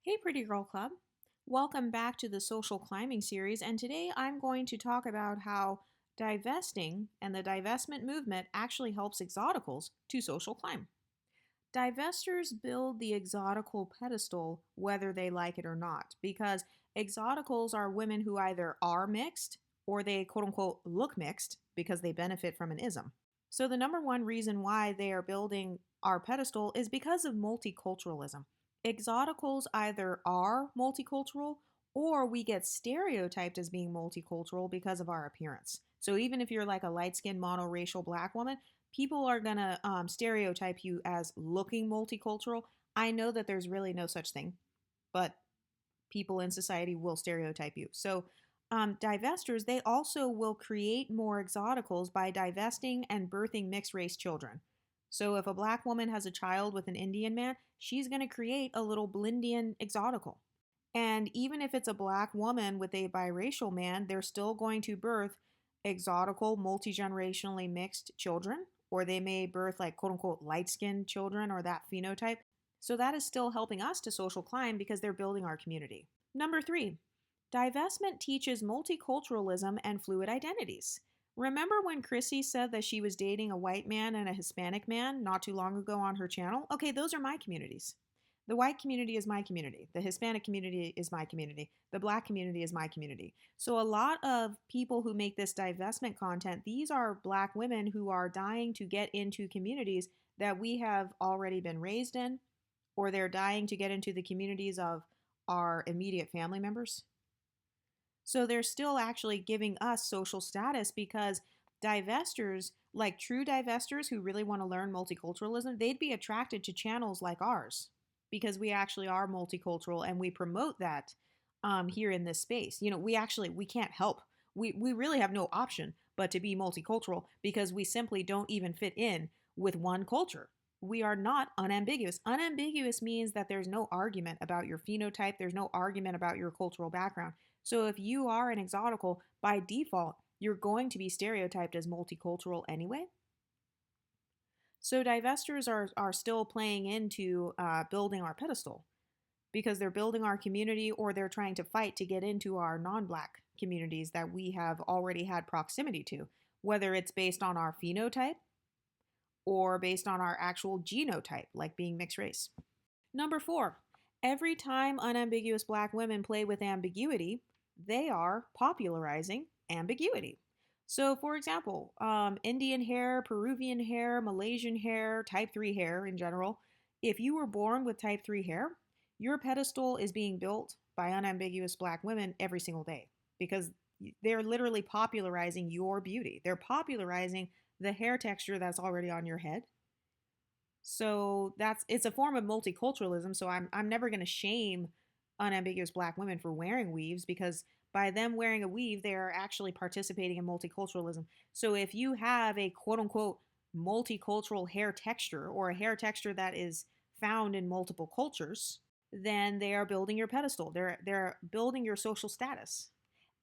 Hey, Pretty Girl Club. Welcome back to the social climbing series, and today I'm going to talk about how divesting and the divestment movement actually helps exoticals to social climb. Divestors build the exotical pedestal whether they like it or not, because exoticals are women who either are mixed or they quote unquote look mixed because they benefit from an ism. So, the number one reason why they are building our pedestal is because of multiculturalism. Exoticals either are multicultural or we get stereotyped as being multicultural because of our appearance. So, even if you're like a light skinned monoracial black woman, people are going to stereotype you as looking multicultural. I know that there's really no such thing, but people in society will stereotype you. So, divestors, they also will create more exoticals by divesting and birthing mixed race children. So, if a black woman has a child with an Indian man, she's going to create a little Blindian exotical. And even if it's a black woman with a biracial man, they're still going to birth exotical, multi generationally mixed children, or they may birth like quote unquote light skinned children or that phenotype. So that is still helping us to social climb because they're building our community. Number three, divestment teaches multiculturalism and fluid identities. Remember when Chrissy said that she was dating a white man and a Hispanic man not too long ago on her channel? Okay, those are my communities. The white community is my community. The Hispanic community is my community. The black community is my community. So, a lot of people who make this divestment content, these are black women who are dying to get into communities that we have already been raised in, or they're dying to get into the communities of our immediate family members. So they're still actually giving us social status because divestors, like true divestors who really want to learn multiculturalism, they'd be attracted to channels like ours because we actually are multicultural and we promote that here in this space. We can't help. We really have no option but to be multicultural because we simply don't even fit in with one culture. We are not unambiguous. Unambiguous means that there's no argument about your phenotype, there's no argument about your cultural background. So if you are an exotical, by default, you're going to be stereotyped as multicultural anyway. So divestors are still playing into building our pedestal because they're building our community or they're trying to fight to get into our non-black communities that we have already had proximity to, whether it's based on our phenotype or based on our actual genotype, like being mixed race. Number four, every time unambiguous black women play with ambiguity, they are popularizing ambiguity. So, for example, Indian hair, Peruvian hair, Malaysian hair, type 3 hair in general, if you were born with type 3 hair, your pedestal is being built by unambiguous black women every single day because they're literally popularizing your beauty. They're popularizing the hair texture that's already on your head. So it's a form of multiculturalism. So I'm never going to shame unambiguous black women for wearing weaves because by them wearing a weave, they're actually participating in multiculturalism. So if you have a quote unquote multicultural hair texture or a hair texture that is found in multiple cultures, then they are building your pedestal. They're building your social status.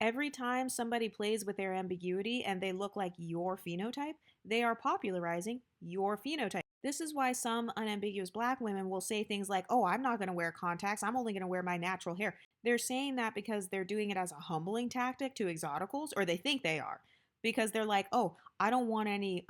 Every time somebody plays with their ambiguity and they look like your phenotype, they are popularizing your phenotype. This is why some unambiguous black women will say things like, oh, I'm not going to wear contacts. I'm only going to wear my natural hair. They're saying that because they're doing it as a humbling tactic to exoticals, or they think they are, because they're like, oh, I don't want any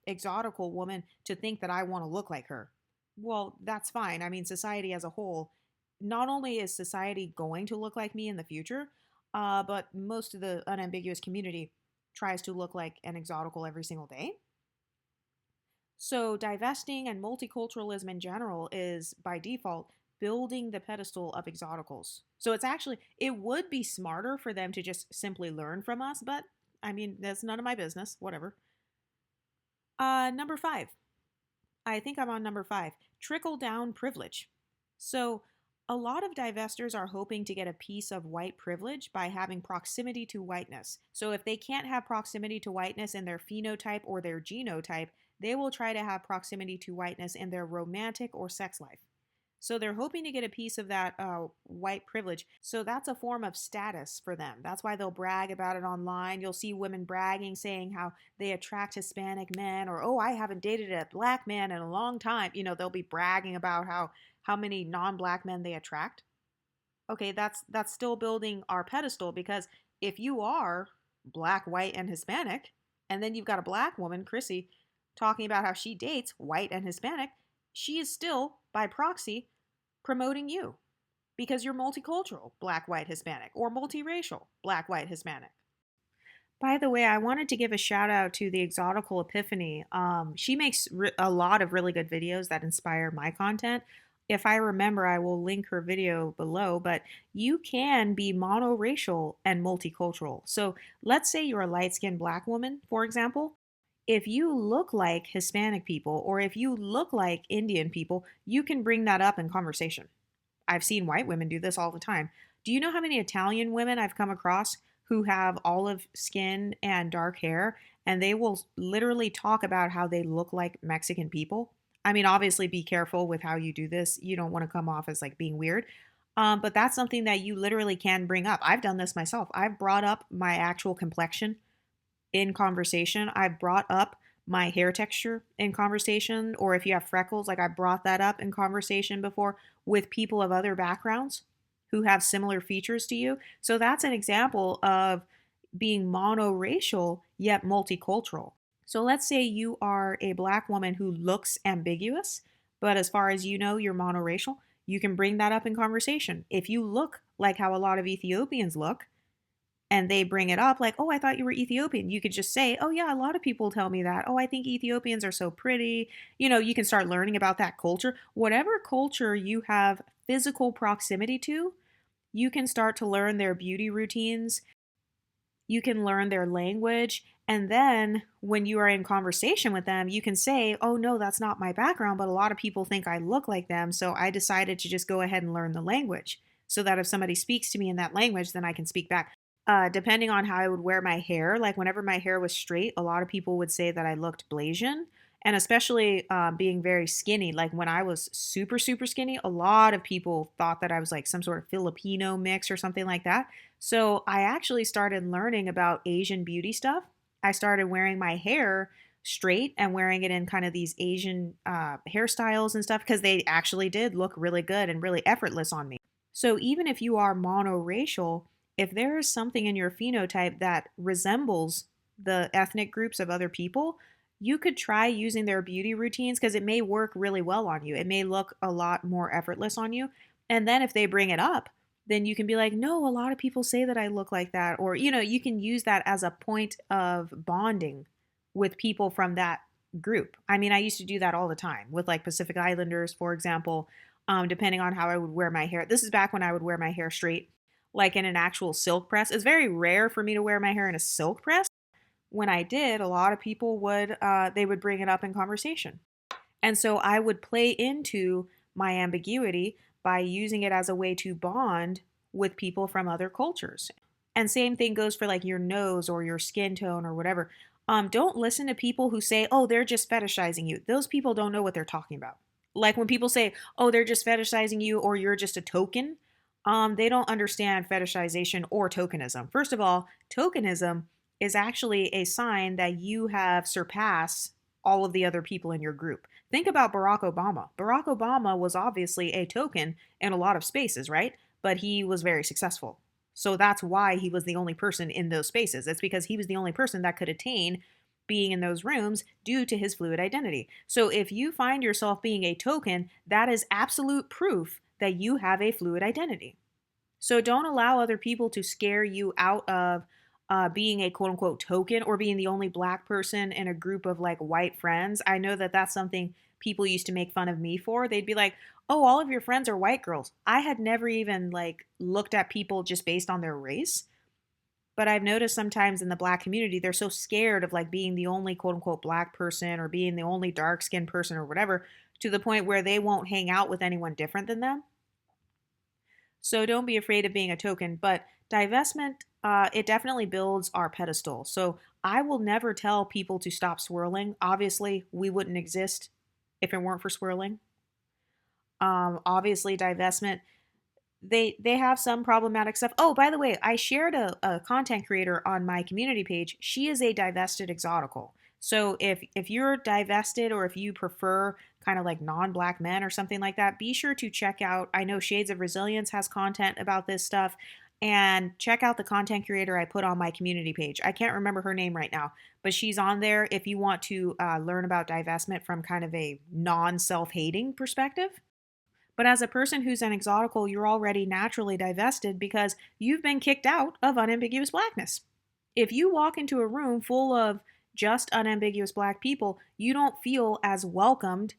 exotical woman to think that I want to look like her. Well, that's fine. I mean, society as a whole, not only is society going to look like me in the future, but most of the unambiguous community tries to look like an exotical every single day. So, divesting and multiculturalism in general is by default building the pedestal of exoticals. So, it would be smarter for them to just simply learn from us, but I mean, that's none of my business, whatever. Number five. I think I'm on number five, trickle-down privilege. So, a lot of divestors are hoping to get a piece of white privilege by having proximity to whiteness. So, if they can't have proximity to whiteness in their phenotype or their genotype, they will try to have proximity to whiteness in their romantic or sex life. So they're hoping to get a piece of that white privilege. So that's a form of status for them. That's why they'll brag about it online. You'll see women bragging, saying how they attract Hispanic men, or oh, I haven't dated a black man in a long time. They'll be bragging about how many non-black men they attract. Okay, that's still building our pedestal because if you are black, white, and Hispanic, and then you've got a black woman, Chrissy, talking about how she dates white and Hispanic, she is still, by proxy, promoting you because you're multicultural, black, white, Hispanic, or multiracial, black, white, Hispanic. By the way, I wanted to give a shout out to the Exotical Epiphany. She makes a lot of really good videos that inspire my content. If I remember, I will link her video below, but you can be monoracial and multicultural. So let's say you're a light skinned black woman, for example. If you look like Hispanic people or if you look like Indian people, you can bring that up in conversation. I've seen white women do this all the time. Do you know how many Italian women I've come across who have olive skin and dark hair, and they will literally talk about how they look like Mexican people? I mean, obviously, be careful with how you do this. You don't want to come off as like being weird. But that's something that you literally can bring up. I've done this myself. I've brought up my actual complexion in conversation. I've brought up my hair texture in conversation, or if you have freckles, like I brought that up in conversation before with people of other backgrounds who have similar features to you. So that's an example of being monoracial yet multicultural. So let's say you are a black woman who looks ambiguous, but as far as you know, you're monoracial. You can bring that up in conversation. If you look like how a lot of Ethiopians look, and they bring it up like, oh, I thought you were Ethiopian. You could just say, oh, yeah, a lot of people tell me that. Oh, I think Ethiopians are so pretty. You know, you can start learning about that culture. Whatever culture you have physical proximity to, you can start to learn their beauty routines. You can learn their language. And then when you are in conversation with them, you can say, oh, no, that's not my background, but a lot of people think I look like them. So I decided to just go ahead and learn the language so that if somebody speaks to me in that language, then I can speak back. Depending on how I would wear my hair, like whenever my hair was straight, a lot of people would say that I looked Blasian. And especially being very skinny, like when I was super, super skinny, a lot of people thought that I was like some sort of Filipino mix or something like that. So I actually started learning about Asian beauty stuff. I started wearing my hair straight and wearing it in kind of these Asian hairstyles and stuff because they actually did look really good and really effortless on me. So even if you are monoracial, if there is something in your phenotype that resembles the ethnic groups of other people, you could try using their beauty routines because it may work really well on you. It may look a lot more effortless on you. And then if they bring it up, then you can be like, no, a lot of people say that I look like that. Or, you know, you can use that as a point of bonding with people from that group. I mean, I used to do that all the time with like Pacific Islanders, for example, depending on how I would wear my hair. This is back when I would wear my hair straight, like in an actual silk press. It's very rare for me to wear my hair in a silk press. When I did, a lot of people would they would bring it up in conversation. And so I would play into my ambiguity by using it as a way to bond with people from other cultures. And same thing goes for like your nose or your skin tone or whatever. Don't listen to people who say, oh, they're just fetishizing you. Those people don't know what they're talking about. Like when people say, oh, they're just fetishizing you or you're just a token, they don't understand fetishization or tokenism. First of all, tokenism is actually a sign that you have surpassed all of the other people in your group. Think about Barack Obama. Barack Obama was obviously a token in a lot of spaces, right? But he was very successful. So that's why he was the only person in those spaces. It's because he was the only person that could attain being in those rooms due to his fluid identity. So if you find yourself being a token, that is absolute proof that you have a fluid identity. So don't allow other people to scare you out of being a quote unquote token or being the only black person in a group of like white friends. I know that that's something people used to make fun of me for. They'd be like, oh, all of your friends are white girls. I had never even like looked at people just based on their race. But I've noticed sometimes in the black community, they're so scared of like being the only quote unquote black person or being the only dark skinned person or whatever to the point where they won't hang out with anyone different than them. So don't be afraid of being a token. But divestment, it definitely builds our pedestal. So I will never tell people to stop swirling. Obviously, we wouldn't exist if it weren't for swirling. Obviously, divestment, they have some problematic stuff. Oh, by the way, I shared a content creator on my community page. She is a divested exotical. So if you're divested or if you prefer kind of like non-black men or something like that, be sure to check out, I know Shades of Resilience has content about this stuff, and check out the content creator I put on my community page. I can't remember her name right now, but she's on there if you want to learn about divestment from kind of a non-self-hating perspective. But as a person who's an exotical, you're already naturally divested because you've been kicked out of unambiguous blackness. If you walk into a room full of just unambiguous black people, you don't feel as welcomed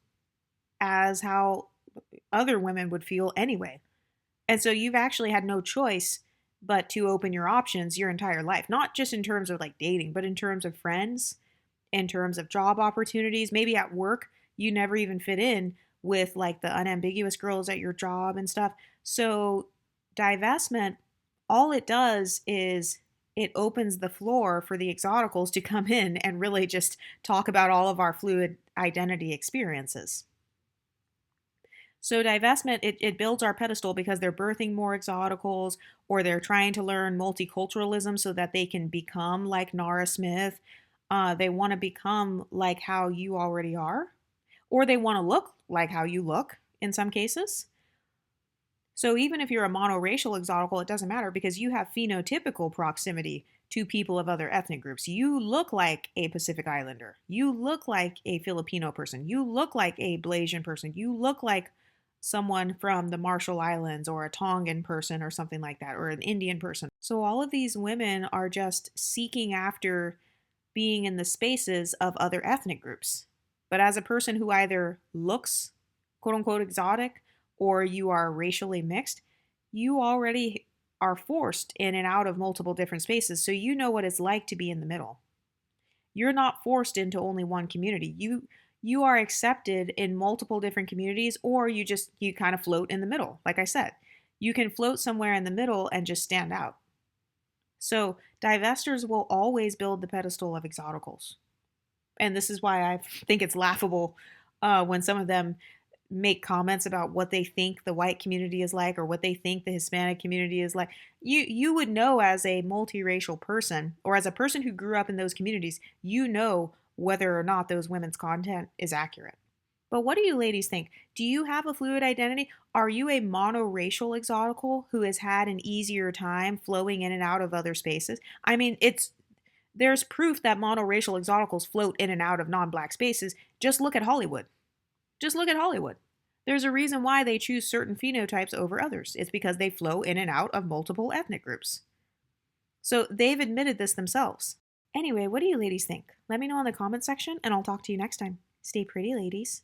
as how other women would feel anyway. And so you've actually had no choice but to open your options your entire life, not just in terms of like dating, but in terms of friends, in terms of job opportunities, maybe at work, you never even fit in with like the unambiguous girls at your job and stuff. So divestment, all it does is it opens the floor for the exoticals to come in and really just talk about all of our fluid identity experiences. So divestment, it builds our pedestal because they're birthing more exoticals, or they're trying to learn multiculturalism so that they can become like Nara Smith. They want to become like how you already are, or they want to look like how you look in some cases. So even if you're a monoracial exotical, it doesn't matter because you have phenotypical proximity to people of other ethnic groups. You look like a Pacific Islander. You look like a Filipino person. You look like a Blasian person. You look like someone from the Marshall Islands or a Tongan person or something like that, or an Indian person. So all of these women are just seeking after being in the spaces of other ethnic groups. But as a person who either looks quote unquote exotic or you are racially mixed, you already are forced in and out of multiple different spaces. So you know what it's like to be in the middle. You're not forced into only one community. You are accepted in multiple different communities, or you kind of float in the middle. Like I said, you can float somewhere in the middle and just stand out. So divestors will always build the pedestal of exoticals. And this is why I think it's laughable when some of them make comments about what they think the white community is like or what they think the Hispanic community is like. You would know as a multiracial person or as a person who grew up in those communities, you know whether or not those women's content is accurate. But what do you ladies think? Do you have a fluid identity? Are you a monoracial exotical who has had an easier time flowing in and out of other spaces? I mean, there's proof that monoracial exoticals float in and out of non-black spaces. Just look at Hollywood. Just look at Hollywood. There's a reason why they choose certain phenotypes over others. It's because they flow in and out of multiple ethnic groups. So they've admitted this themselves. Anyway, what do you ladies think? Let me know in the comment section and I'll talk to you next time. Stay pretty, ladies.